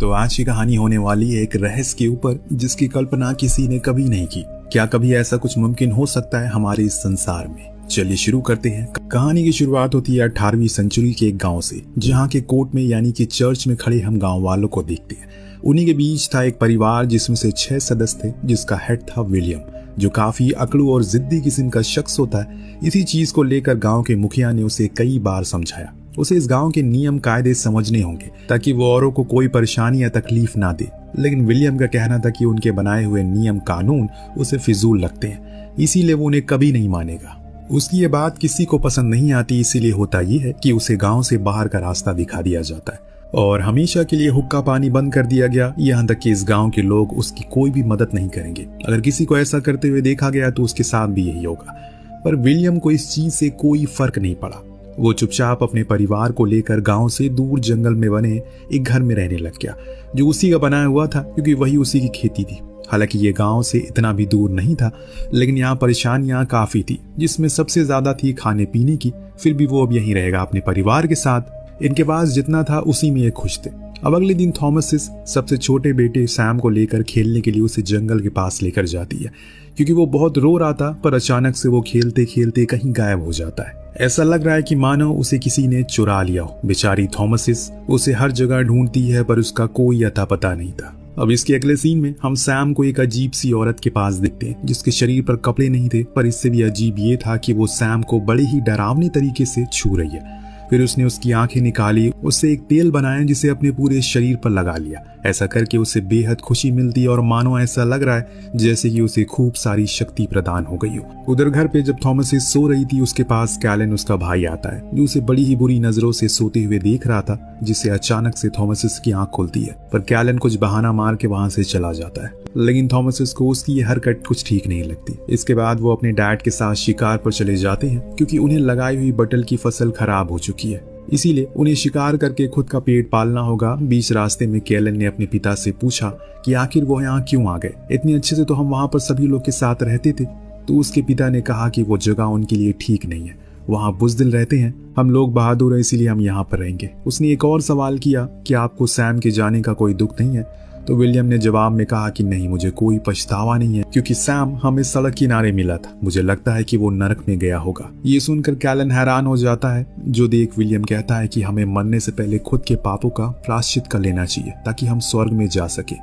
तो आज की कहानी होने वाली है एक रहस्य के ऊपर जिसकी कल्पना किसी ने कभी नहीं की। क्या कभी ऐसा कुछ मुमकिन हो सकता है हमारे इस संसार में? चलिए शुरू करते हैं। कहानी की शुरुआत होती है 18वीं सेंचुरी के एक गांव से, जहां के कोर्ट में यानी कि चर्च में खड़े हम गांव वालों को देखते हैं। उन्हीं के बीच था एक परिवार जिसमें से 6 सदस्य थे, जिसका हेड था विलियम, जो काफी अकड़ू और जिद्दी किस्म का शख्स होता है। इसी चीज को लेकर गांव के मुखिया ने उसे कई बार समझाया। उसे इस गांव के नियम कायदे समझने होंगे ताकि वो औरों को कोई परेशानी या तकलीफ ना दे। लेकिन विलियम का कहना था कि उनके बनाए हुए नियम कानून उसे फिजूल लगते हैं, इसीलिए वो उन्हें कभी नहीं मानेगा। उसकी ये बात किसी को पसंद नहीं आती, इसीलिए होता ये है कि उसे गांव से बाहर का रास्ता दिखा दिया जाता है और हमेशा के लिए हुक्का पानी बंद कर दिया गया। यहाँ तक कि इस गांव के लोग उसकी कोई भी मदद नहीं करेंगे। अगर किसी को ऐसा करते हुए देखा गया तो उसके साथ भी यही होगा। पर विलियम को इस चीज से कोई फर्क नहीं पड़ा। वो चुपचाप अपने परिवार को लेकर गांव से दूर जंगल में बने एक घर में रहने लग गया, जो उसी का बनाया हुआ था क्योंकि वही उसी की खेती थी। हालांकि ये गांव से इतना भी दूर नहीं था, लेकिन यहाँ परेशानियां काफी थी, जिसमें सबसे ज्यादा थी खाने पीने की। फिर भी वो अब यहीं रहेगा अपने परिवार के साथ। इनके पास जितना था उसी में ये खुश थे। अब अगले दिन थॉमसिस सबसे छोटे बेटे सैम को लेकर खेलने के लिए उसे जंगल के पास लेकर जाती है, क्योंकि वो बहुत रो रहा था। पर अचानक से वो खेलते खेलते कहीं गायब हो जाता है। ऐसा लग रहा है कि मानो उसे किसी ने चुरा लिया हो। बेचारी थॉमसिस उसे हर जगह ढूंढती है, पर उसका कोई अता पता नहीं था। अब इसके अगले सीन में हम सैम को एक अजीब सी औरत के पास देखते हैं, जिसके शरीर पर कपड़े नहीं थे। पर इससे भी अजीब ये था कि वो सैम को बड़े ही डरावने तरीके से छू रही है। फिर उसने उसकी आंखें निकाली, उससे एक तेल बनाया जिसे अपने पूरे शरीर पर लगा लिया। ऐसा करके उसे बेहद खुशी मिलती है और मानो ऐसा लग रहा है जैसे कि उसे खूब सारी शक्ति प्रदान हो गई हो। उधर घर पे जब थॉमसिस सो रही थी, उसके पास कैलन उसका भाई आता है, जो उसे बड़ी ही बुरी नजरों से सोते हुए देख रहा था, जिससे अचानक से थॉमसिस की आंख खुलती है। पर कैलन कुछ बहाना मार के वहां से चला जाता है। लेकिन थॉमसिस को उसकी ये हरकत कुछ ठीक नहीं लगती। इसके बाद वो अपने डैड के साथ शिकार पर चले जाते हैं, क्योंकि उन्हें लगाई हुई बटल की फसल खराब हो चुकी है, इसीलिए उन्हें शिकार करके खुद का पेट पालना होगा। बीच रास्ते में कैलन ने अपने पिता से पूछा कि आखिर वो यहाँ क्यों आ गए। इतने अच्छे से तो हम वहाँ पर सभी लोग के साथ रहते थे। तो उसके पिता ने कहा कि वो जगह उनके लिए ठीक नहीं है, वहाँ बुज़दिल रहते हैं। हम लोग बहादुर हैं, इसीलिए हम यहाँ पर रहेंगे। उसने एक और सवाल किया कि आपको सैम के जाने का कोई दुख नहीं है? तो विलियम ने जवाब में कहा कि नहीं, मुझे कोई पछतावा नहीं है, क्योंकि सैम हमें सड़क किनारे मिला था। मुझे लगता है कि वो नरक में गया होगा। ये सुनकर कैलन हैरान हो जाता है, जो देख विलियम कहता है कि हमें मरने से पहले खुद के पापों का प्रायश्चित कर लेना चाहिए ताकि हम स्वर्ग में जा सके।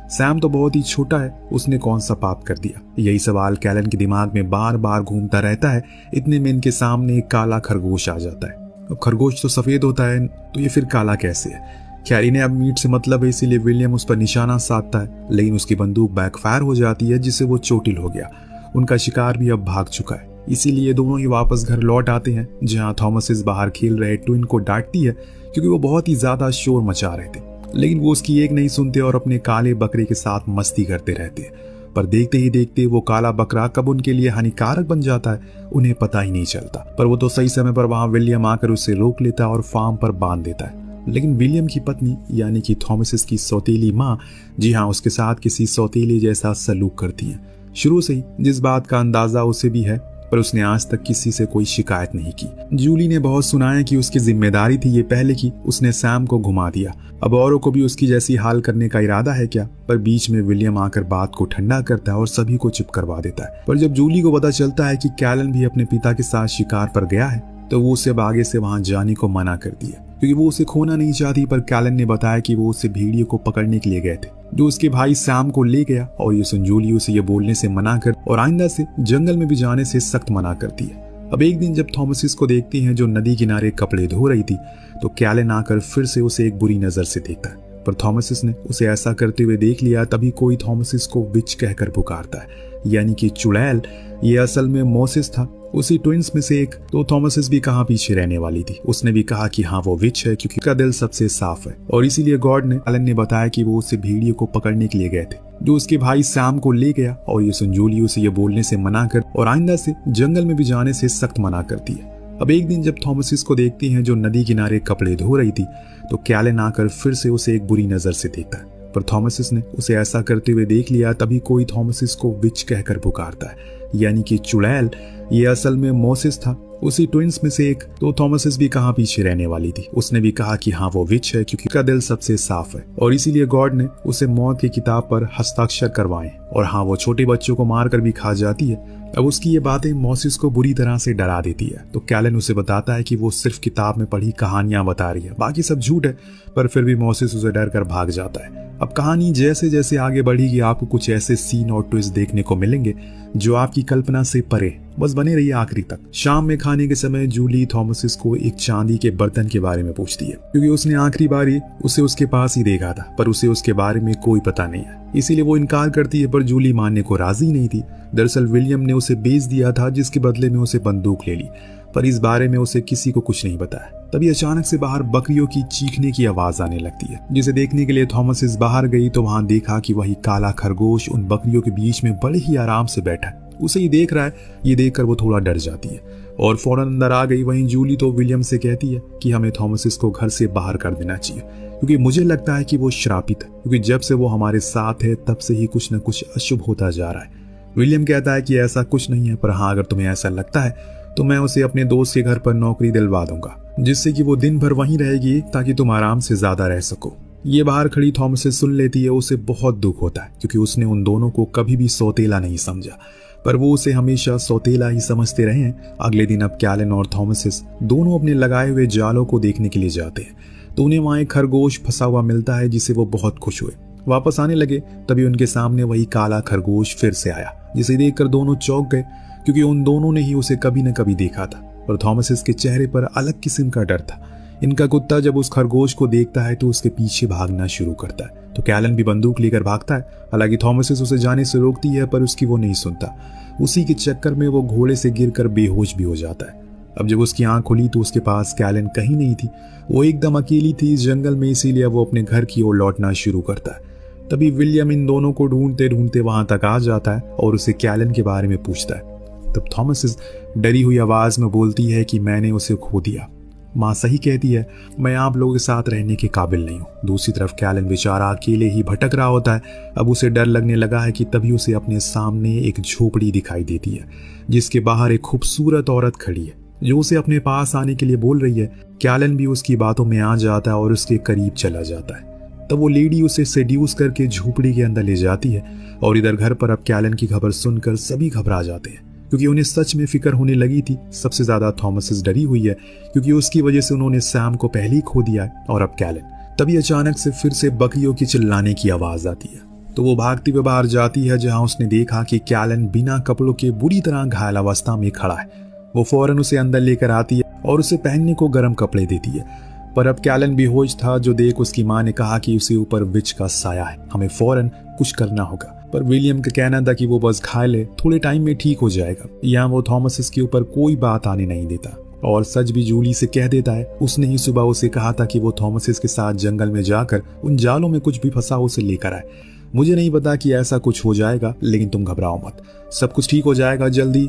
सैम तो बहुत ही छोटा है, उसने कौन सा पाप कर दिया? यही सवाल कैलन के दिमाग में बार बार घूमता रहता है। इतने में इनके सामने एक काला खरगोश आ जाता है। अब खरगोश तो सफेद होता है, तो ये फिर काला कैसे है? खैर, इन्हें अब मीट से मतलब है, इसीलिए विलियम उस पर निशाना साधता है, लेकिन उसकी बंदूक बैकफायर हो जाती है, जिससे वो चोटिल हो गया। उनका शिकार भी अब भाग चुका है, इसीलिए दोनों ही वापस घर लौट आते हैं, जहां थॉमसिस बाहर खेल रहे ट्विन को डांटती है, क्योंकि वो बहुत ही ज्यादा शोर मचा रहे थे। लेकिन वो उसकी एक नहीं सुनते और अपने काले बकरे के साथ मस्ती करते रहते हैं। पर देखते ही देखते वो काला बकरा कब उनके लिए हानिकारक बन जाता है उन्हें पता ही नहीं चलता। पर वो तो सही समय पर वहां विलियम आकर उसे रोक लेता है और फार्म पर बांध देता है। लेकिन विलियम की पत्नी यानी कि थॉमसिस की सौतेली माँ, जी हाँ, उसके साथ किसी सौतेली जैसा सलूक करती है। शुरू से ही जिस बात का अंदाजा उसे भी है, पर उसने आज तक किसी से कोई शिकायत नहीं की। जूली ने बहुत सुनाया कि उसकी जिम्मेदारी थी ये पहले की उसने सैम को घुमा दिया। अब औरों को भी उसकी जैसी हाल करने का इरादा है क्या? पर बीच में विलियम आकर बात को ठंडा करता है और सभी को चुप करवा देता है। पर जब जूली को पता चलता है कि कैलन भी अपने पिता के साथ शिकार पर गया है, तो वो उसे आगे से वहां जाने को मना कर दिया, क्योंकि वो उसे खोना नहीं चाहती। पर कैलन ने बताया कि वो उसे भेड़ियों को पकड़ने के लिए गए थे, जो उसके भाई सैम को ले गया। और ये सुन जूली उसे ये बोलने से मना कर और आइंदा से जंगल में भी जाने से सख्त मना करती है। अब एक दिन जब थॉमसिस को देखती हैं जो नदी किनारे कपड़े धो रही थी, तो कैलन आकर फिर से उसे एक बुरी नजर से देखता है। पर थॉमसिस ने उसे ऐसा करते हुए देख लिया, तभी कोई थॉमसिस को विच कहकर पुकारता है, यानी कि चुड़ैल। ये असल में मोसिस था, उसी ट्विंस में से एक। तो थॉमसिस भी कहाँ पीछे रहने वाली थी। उसने भी कहा कि हाँ, वो विच है, क्योंकि उसका दिल सबसे साफ है। और इसीलिए गॉड ने कैलन ने बताया कि वो उसे भेड़ियों को पकड़ने के लिए गए थे, जो उसके भाई सैम को ले गया। और ये सुन जूली उसे ये बोलने से मना कर और आइंदा से जंगल में भी जाने से सख्त मना करती है। अब एक दिन जब थॉमसिस को देखती हैं जो नदी किनारे कपड़े धो रही थी, तो कैलन आकर फिर से उसे एक बुरी नजर से देखता है। पर थॉमसिस ने उसे ऐसा करते हुए देख लिया। तभी कोई थॉमसिस को विच कहकर पुकारता है, यानी कि चुड़ैल। ये असल में मोसिस था, उसी ट्विंस में से एक। तो थॉमसिस भी कहाँ पीछे रहने वाली थी। उसने भी कहा कि हाँ वो विच है, क्योंकि उसका दिल सबसे साफ है और इसीलिए गॉड ने उसे मौत की किताब पर हस्ताक्षर करवाए। और हाँ, वो छोटे बच्चों को मारकर भी खा जाती है। अब उसकी ये बातें मोसिस को बुरी तरह से डरा देती है। तो कैलन उसे बताता है कि वो सिर्फ किताब में पढ़ी कहानियां बता रही है, बाकी सब झूठ है। पर फिर भी मोसिस उसे डर कर भाग जाता है। अब कहानी जैसे जैसे आगे बढ़ेगी आपको कुछ ऐसे सीन और ट्विस्ट देखने को मिलेंगे जो आपकी कल्पना से परे। बस बने रहिए आखिरी तक। शाम में खाने के समय जूली थॉमसिस को एक चांदी के बर्तन के बारे में पूछती है, क्योंकि उसने आखिरी बारी उसे उसके पास ही देखा था, पर उसे उसके बारे में कोई पता नहीं है। इसीलिए वो इनकार करती है, पर जूली मानने को राजी नहीं थी। दरअसल विलियम ने उसे बेच दिया था, जिसके बदले में उसे बंदूक ले ली, पर इस बारे में उसे किसी को कुछ नहीं बताया। तभी अचानक से बाहर बकरियों की चीखने की आवाज आने लगती है, जिसे देखने के लिए थॉमसिस बाहर गई तो वहां देखा कि वही काला खरगोश उन बकरियों के बीच में बड़े ही आराम से बैठा है। उसे ही देख रहा है। ये देखकर वो थोड़ा डर जाती है और फौरन अंदर आ गई। वहीं जूली तो विलियम से कहती है कि हमें थॉमसिस को घर से बाहर कर देना चाहिए, क्योंकि मुझे लगता है कि वो श्रापित है, क्योंकि जब से वो हमारे साथ है तब से ही कुछ न कुछ अशुभ होता जा रहा है। विलियम कहता है कि ऐसा कुछ नहीं है, पर हाँ, अगर तुम्हें ऐसा लगता है तो मैं उसे अपने दोस्त के घर पर नौकरी दिलवा दूंगा, जिससे कि वो दिन भर वहीं रहेगी, ताकि तुम आराम से ज्यादा रह सको। ये बाहर खड़ी थॉमसिस सुन लेती है। उसे बहुत दुख होता है, क्योंकि उसने उन दोनों को कभी भी सौतेला नहीं समझा, पर वो उसे हमेशा सौतेला ही समझते रहे हैं। अगले दिन अब कैलन और थॉमसिस दोनों अपने लगाए हुए जालों को देखने के लिए जाते हैं, तो उन्हें वहां एक खरगोश फंसा हुआ मिलता है, जिससे वो बहुत खुश हुए। वापस आने लगे तभी उनके सामने वही काला खरगोश फिर से आया, जिसे देखकर दोनों चौंक गए, क्योंकि उन दोनों ने ही उसे कभी न कभी देखा था। और थॉमसिस के चेहरे पर अलग किस्म का डर था। इनका कुत्ता जब उस खरगोश को देखता है तो उसके पीछे भागना शुरू करता है, तो कैलन भी बंदूक लेकर भागता है। हालांकि थॉमसिस उसे जाने से रोकती है, पर उसकी वो नहीं सुनता। उसी के चक्कर में वो घोड़े से गिरकर बेहोश भी हो जाता है। अब जब उसकी आंख खुली तो उसके पास कैलन कहीं नहीं थी। वो एकदम अकेली थी इस जंगल में, इसीलिए वो अपने घर की ओर लौटना शुरू करता है। तभी विलियम इन दोनों को ढूंढते ढूंढते वहां तक आ जाता है और उसे कैलन के बारे में पूछता है। तब थॉमसिस डरी हुई आवाज में बोलती है कि मैंने उसे खो दिया। माँ सही कहती है, मैं आप लोगों के साथ रहने के काबिल नहीं हूँ। दूसरी तरफ कैलन बेचारा अकेले ही भटक रहा होता है। अब उसे डर लगने लगा है कि तभी उसे अपने सामने एक झोपड़ी दिखाई देती है, जिसके बाहर एक खूबसूरत औरत खड़ी है, जो उसे अपने पास आने के लिए बोल रही है। कैलन भी उसकी बातों में आ जाता है और उसके करीब चला जाता है। तब वो लेडी उसे सेड्यूस करके झोपड़ी के अंदर ले जाती है। और इधर घर पर अब कैलन की खबर सुनकर सभी घबरा जाते हैं, क्योंकि उन्हें सच में फिक्र होने लगी थी। सबसे ज्यादा थॉमसिस डरी हुई है, क्योंकि उसकी वजह से उन्होंने सैम को पहले ही खो दिया है, और अब कैलन। तभी अचानक से फिर से बकरियों की चिल्लाने की आवाज आती है, तो वो भागती हुए बाहर जाती है, जहां उसने देखा कि कैलन बिना कपड़ों के बुरी तरह घायल अवस्था में खड़ा है। वो फौरन उसे अंदर लेकर आती है और उसे पहनने को गर्म कपड़े देती है। पर अब कैलन बेहोश था, जो देख उसकी माँ ने कहा कि उसे ऊपर विच का साया है, हमें फौरन कुछ करना होगा। पर विलियम का कहना था कि वो बस घायल है, थोड़े टाइम में ठीक हो जाएगा। यहाँ वो थॉमसिस के ऊपर कोई बात आने नहीं देता और सच भी जूली से कह देता है। उसने ही सुबह उसे कहा था कि वो थॉमसिस के साथ जंगल में जाकर उन जालों में कुछ भी फंसा उसे लेकर आए। मुझे नहीं पता कि ऐसा कुछ हो जाएगा, लेकिन तुम घबराओ मत, सब कुछ ठीक हो जाएगा जल्दी।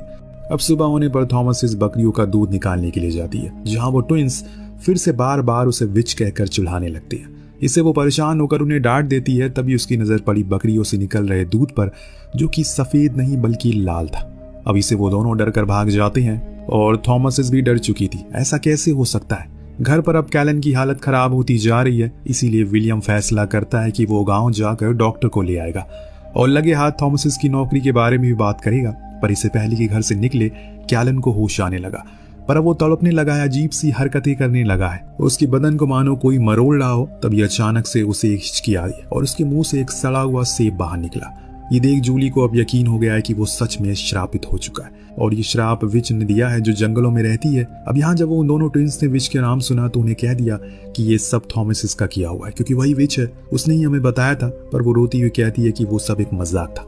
अब सुबह होने पर थॉमसिस बकरियों का दूध निकालने के लिए जाती है, जहाँ वो ट्विंस फिर से बार बार उसे विच कहकर चिढ़ाने लगते हैं। इससे वो परेशान होकर उन्हें डांट देती है। तभी उसकी नजर पड़ी बकरियों से निकल रहे दूध पर, जो कि सफेद नहीं बल्कि लाल था। अब इसे वो दोनों डर कर भाग जाते हैं और थॉमसिस भी डर चुकी थी। ऐसा कैसे हो सकता है? घर पर अब कैलन की हालत खराब होती जा रही है, इसीलिए विलियम फैसला करता है कि वो गांव जाकर डॉक्टर को ले आएगा और लगे हाथ थॉमसिस की नौकरी के बारे में भी बात करेगा। पर इससे पहले कि घर से निकले, कैलन को होश आने लगा, पर अब वो तड़पने लगा है, अजीब सी हरकतें करने लगा है, उसके बदन को मानो कोई मरोड़ रहा हो। तभी अचानक से उसे एक हिचकी आई और उसके मुंह से एक सड़ा हुआ सेब बाहर निकला। ये देख जूली को अब यकीन हो गया है कि वो सच में श्रापित हो चुका है और ये श्राप विच ने दिया है, जो जंगलों में रहती है। अब यहाँ जब वो उन दोनों ट्विंस ने विच के नाम सुना तो उन्हें कह दिया कि ये सब थॉमसिस का किया हुआ है, क्योंकि वही विच है, उसने ही हमें बताया था। पर वो रोती हुई कहती है कि वो सब एक मजाक था,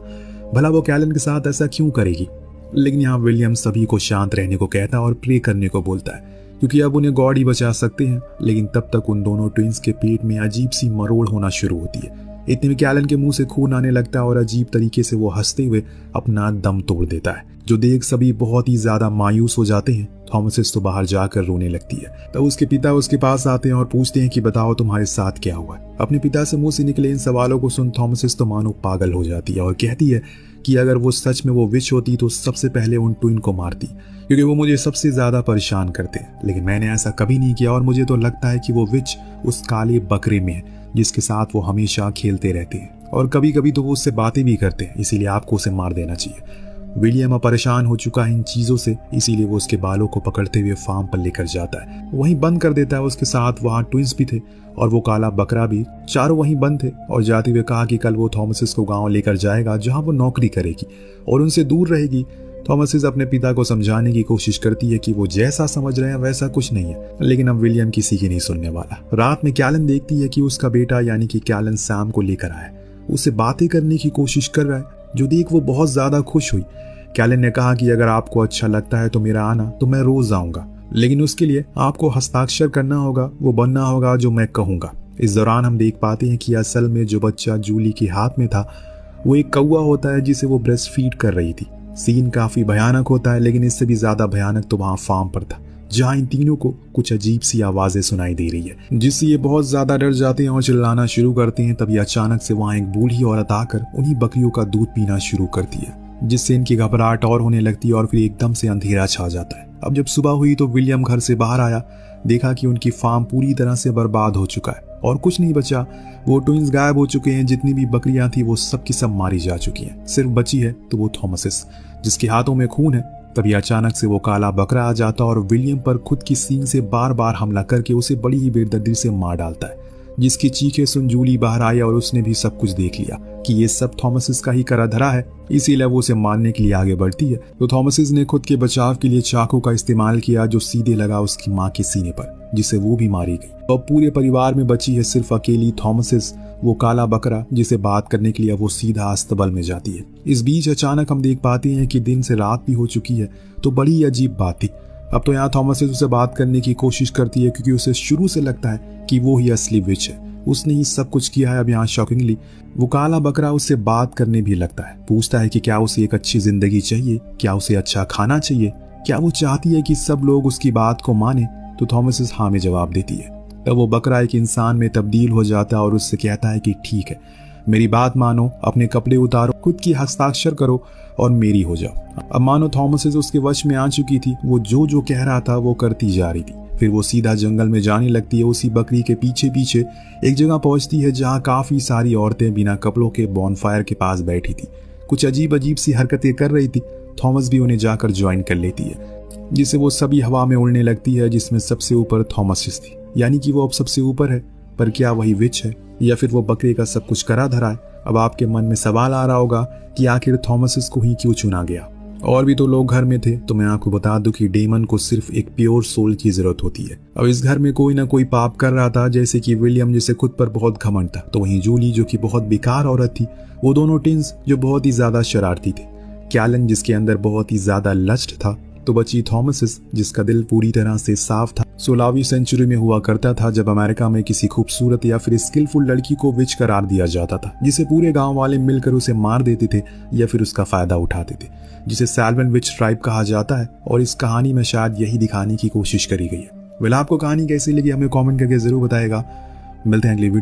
भला वो कैलन के साथ ऐसा क्यों करेगी। लेकिन यहाँ विलियम सभी को शांत रहने को कहता है और प्रे करने को बोलता है, क्योंकि अब उन्हें गॉड ही बचा सकते हैं। लेकिन तब तक उन दोनों ट्विंस के पेट में अजीब सी मरोड़ होना शुरू होती है। इतने में कैलन के मुंह से खून आने लगता है और अजीब तरीके से वो हंसते हुए अपना दम तोड़ देता है। जो देख सभी बहुत ही ज्यादा मायूस हो जाते हैं। थॉमसिस तो बाहर जाकर रोने लगती है। तब उसके पिता उसके पास आते हैं और पूछते हैं कि बताओ तुम्हारे साथ क्या हुआ। अपने पिता से मुंह से निकले इन सवालों को सुन थॉमसिस तो मानो पागल हो जाती है और कहती है कि अगर वो सच में वो विच होती तो सबसे पहले उन ट्विन को मारती, क्योंकि वो मुझे सबसे ज्यादा परेशान करते हैं। लेकिन मैंने ऐसा कभी नहीं किया और मुझे तो लगता है कि वो विच उस काले बकरे में है जिसके साथ वो हमेशा खेलते रहते हैं और कभी कभी तो वो उससे बातें भी करते हैं, इसीलिए आपको उसे मार देना चाहिए। विलियम अब परेशान हो चुका है इन चीजों से, इसीलिए वो उसके बालों को पकड़ते हुए फार्म पर लेकर जाता है। वहीं बंद कर देता है। उसके साथ वहाँ ट्विंस भी थे और वो काला बकरा भी, चारों वहीं बंद थे। और जाते हुए कहा कि कल वो थॉमसिस को गांव लेकर जाएगा जहां वो नौकरी करेगी और उनसे दूर रहेगी। थॉमसिस अपने पिता को समझाने की कोशिश करती है कि वो जैसा समझ रहे हैं वैसा कुछ नहीं है, लेकिन अब विलियम किसी की नहीं सुनने वाला। रात में कैलन देखती है कि उसका बेटा यानी कि कैलन सैम को लेकर आया, उससे बातें करने की कोशिश कर रहा है, जो देख वो बहुत ज्यादा खुश हुई। कैलन ने कहा कि अगर आपको अच्छा लगता है तो मेरा आना तो मैं रोज आऊंगा, लेकिन उसके लिए आपको हस्ताक्षर करना होगा, वो बनना होगा जो मैं कहूंगा। इस दौरान हम देख पाते हैं कि असल में जो बच्चा जूली के हाथ में था वो एक कौवा होता है जिसे वो ब्रेस्ट फीड कर रही थी। सीन काफी भयानक होता है, लेकिन इससे भी ज्यादा भयानक तो वहां फार्म पर था जहां इन तीनों को कुछ अजीब सी आवाजें सुनाई दे रही है, जिससे ये बहुत ज्यादा डर जाते हैं और चिल्लाना शुरू करते हैं। तभी अचानक से वहां एक बूढ़ी औरत आकर उन्हीं बकरियों का दूध पीना शुरू करती है, जिससे इनकी घबराहट और होने लगती है और फिर एकदम से अंधेरा छा जाता है। अब जब सुबह हुई तो विलियम घर से बाहर आया, देखा कि उनकी फार्म पूरी तरह से बर्बाद हो चुका है और कुछ नहीं बचा। वो ट्विंस गायब हो चुके हैं, जितनी भी बकरियां थी वो सब की सब मारी जा चुकी हैं। सिर्फ बची है तो वो थॉमसिस, जिसके हाथों में खून है। तभी अचानक से वो काला बकरा आ जाता और विलियम पर खुद की सींग से बार बार हमला करके उसे बड़ी ही बेदर्दी से मार डालता है, जिसकी चीखें सुन जूली बाहर आई और उसने भी सब कुछ देख लिया कि ये सब थॉमसिस का ही करा धरा है, इसीलिए वो उसे मारने के लिए आगे बढ़ती है। तो थॉमसिस ने खुद के बचाव के लिए चाकू का इस्तेमाल किया, जो सीधे लगा उसकी माँ के सीने पर, जिससे वो भी मारी गई। और पूरे परिवार में बची है सिर्फ अकेली थॉमसिस, वो काला बकरा जिसे बात करने के लिए वो सीधा अस्तबल में जाती है। इस बीच अचानक हम देख पाते हैं कि दिन से रात भी हो चुकी है, तो बड़ी अजीब बात थी। अब तो यहाँ थॉमसिस उसे बात करने की कोशिश करती है, क्योंकि उसे शुरू से लगता है कि वो ही असली विच है, उसने ही सब कुछ किया है। अब यहाँ शॉकिंगली वो काला बकरा उससे बात करने भी लगता है, पूछता है कि क्या उसे एक अच्छी जिंदगी चाहिए, क्या उसे अच्छा खाना चाहिए, क्या वो चाहती है कि सब लोग उसकी बात को माने। तो थॉमसिस हाँ में जवाब देती है। तब वो बकरा एक इंसान में तब्दील हो जाता है और उससे कहता है कि ठीक है, मेरी बात मानो, अपने कपड़े उतारो, खुद की हस्ताक्षर करो और मेरी हो जाओ। अब मानो थॉमसिस उसके वश में आ चुकी थी, वो जो कह रहा था वो करती जा रही थी। फिर वो सीधा जंगल में जाने लगती है। उसी बकरी के पीछे पीछे एक जगह पहुंचती है जहां काफी सारी औरतें बिना कपड़ों के बॉनफायर के पास बैठी थी, कुछ अजीब अजीब सी हरकतें कर रही थी। थॉमस भी उन्हें जाकर ज्वाइन कर लेती है, जिससे वो सभी हवा में उड़ने लगती है, जिसमें सबसे ऊपर थॉमसिस थी, यानी कि वो अब सबसे ऊपर है। पर क्या वही विच है या फिर वो बकरे का सब कुछ करा धरा है? अब आपके मन में सवाल आ रहा होगा कि आखिर थॉमसिस को ही क्यों चुना गया। और भी तो लोग घर में थे, तो मैं आपको बता दूं कि डेमन को सिर्फ एक प्योर सोल की जरूरत होती है। अब इस घर में कोई ना कोई पाप कर रहा था, जैसे कि विलियम जिसे खुद पर बहुत घमंड था, तो वहीं जूली जो कि बहुत बेकार औरत थी, वो दोनों टिन्स जो बहुत ही ज्यादा शरारती थे, कैलन जिसके अंदर बहुत ही ज्यादा लस्ट था, तो बची थॉमसिस जिसका दिल पूरी तरह से साफ था। 16वीं सेंचुरी में हुआ करता था जब अमेरिका में किसी खूबसूरत या फिर स्किलफुल लड़की को विच करार दिया जाता था, जिसे पूरे गांव वाले मिलकर उसे मार देते थे या फिर उसका फायदा उठाते थे, जिसे सैल्वन विच ट्राइब कहा जाता है। और इस कहानी में शायद यही दिखाने की कोशिश करी गई है। वेल, आपको कहानी कैसी लगी हमें कमेंट करके जरूर बताएगा। मिलते हैं अगली वीडियो।